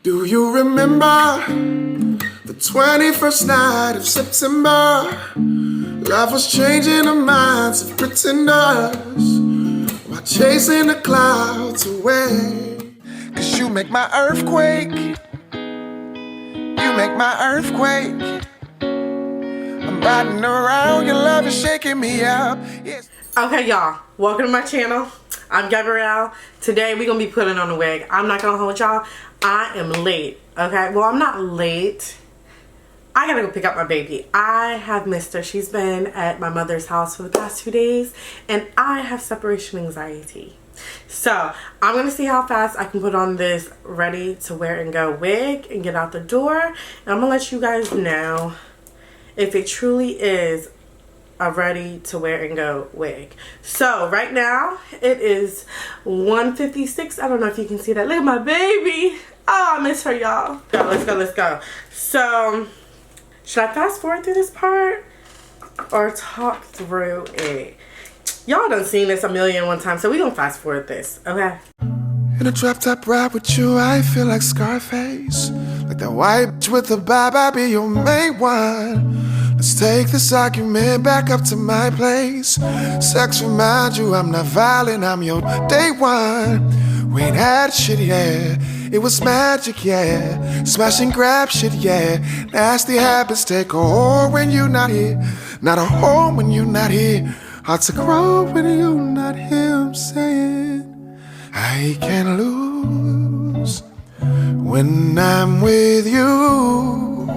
Do you remember the 21st night of September? Love was changing the minds of pretenders while chasing the clouds away. 'Cause you make my earthquake. You make my earthquake. I'm riding around, your love is shaking me up. Yes. Okay, y'all, welcome to my channel. I'm Gabrielle. Today we're gonna be putting on a wig. I'm not gonna hold y'all. I am late. Okay, well, I'm not late. I gotta go pick up my baby. I have missed her. She's been at my mother's house for the past 2 days, and I have separation anxiety. So I'm gonna see how fast I can put on this ready to wear and go wig and get out the door, and I'm gonna let you guys know if it truly is a ready to wear and go wig. So right now it is 1:56. I don't know if you can see that. Look at my baby. Oh, I miss her, y'all. Let's go. So should I fast forward through this part or talk through it? Y'all done seen this a million and one times, so we gonna fast forward this, okay? In a drop top ride with you, I feel like Scarface. Like that white bitch with the vibe, I'll be your main one. Let's take this argument back up to my place. Sex remind you I'm not violent, I'm your day one. We ain't had shit yet, it was magic, yeah. Smash and grab shit, yeah. Nasty habits take a hold when you're not here. Not a home when you're not here. Hard to grow when you're not here, I'm saying I can't lose when I'm with you.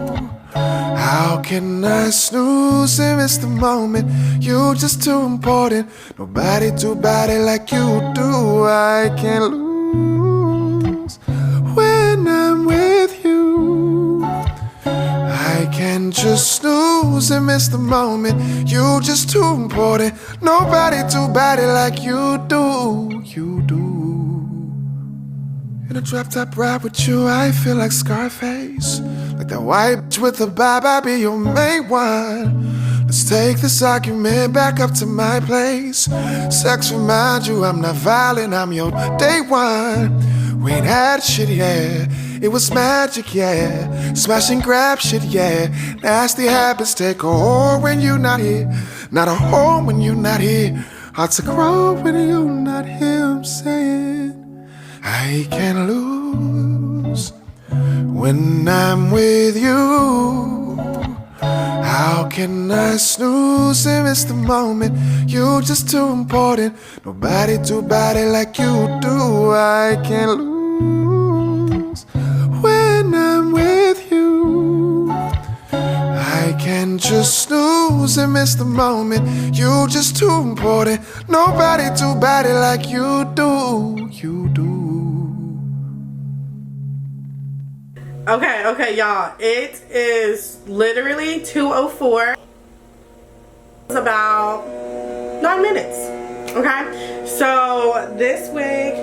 How can I snooze and miss the moment? You're just too important. Nobody do body like you do. I can't lose when I'm with you. I can just snooze and miss the moment. You're just too important. Nobody do body like you do. You do. In a drop top ride with you, I feel like Scarface. Like that white bitch with the vibe, I'll be your main one. Let's take this argument back up to my place. Sex remind you I'm not violent, I'm your day one. We ain't had shit yet, it was magic, yeah. Smash and grab shit, yeah. Nasty habits take a hold when you're not here. Not a home when you're not here. Hard to grow when you're not here, I'm saying I can't lose when I'm with you. How can I snooze and miss the moment? You're just too important. Nobody do body like you do. I can't lose when I'm with you. I can just snooze and miss the moment. You're just too important. Nobody do body like you do. You do. Okay, y'all. It is literally 2:04. It's about 9 minutes. Okay, so this wig,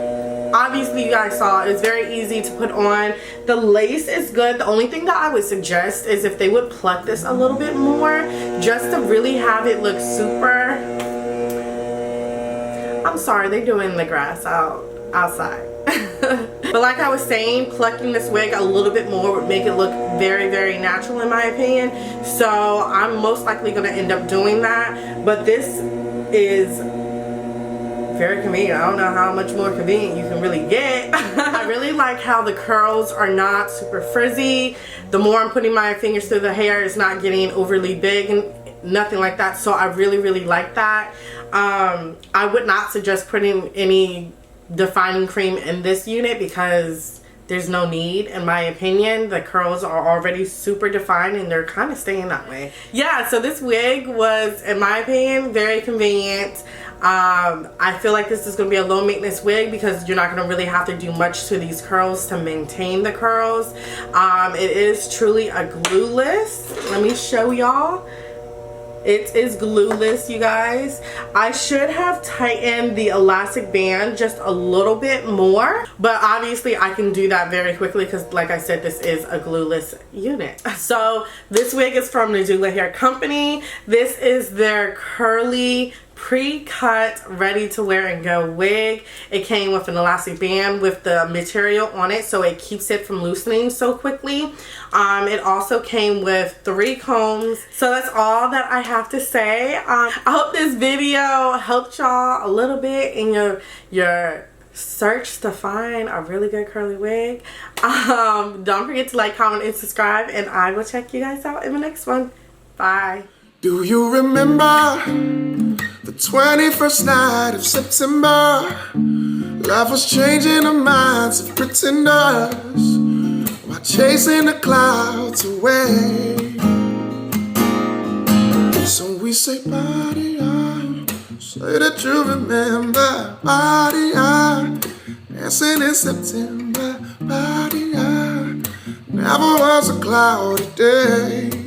obviously you guys saw, it's very easy to put on. The lace is good. The only thing that I would suggest is if they would pluck this a little bit more, just to really have it look super. I'm sorry, they're doing the grass outside. But like I was saying, plucking this wig a little bit more would make it look very, very natural in my opinion. So I'm most likely going to end up doing that. But this is very convenient. I don't know how much more convenient you can really get. I really like how the curls are not super frizzy. The more I'm putting my fingers through the hair, it's not getting overly big and nothing like that. So I really, really like that. I would not suggest putting any defining cream in this unit because there's no need, in my opinion. The curls are already super defined and they're kind of staying that way. Yeah, so this wig was, in my opinion, very convenient. I feel like this is going to be a low maintenance wig because you're not going to really have to do much to these curls to maintain the curls. It is truly a glueless. Let me show y'all. It is glueless, you guys. I should have tightened the elastic band just a little bit more, but obviously I can do that very quickly because, like I said, this is a glueless unit. So this wig is from Nadula Hair Company. This is their curly pre-cut, ready to wear and go wig. It came with an elastic band with the material on it, so it keeps it from loosening so quickly. It also came with 3 combs. So that's all that I have to say. I hope this video helped y'all a little bit in your search to find a really good curly wig. Don't forget to like, comment, and subscribe, and I will check you guys out in the next one. Bye. Do you remember the 21st night of September? Life was changing the minds of pretenders while chasing the clouds away. So we say party on, say that you remember. Party on, dancing in September. Party on, never was a cloudy day.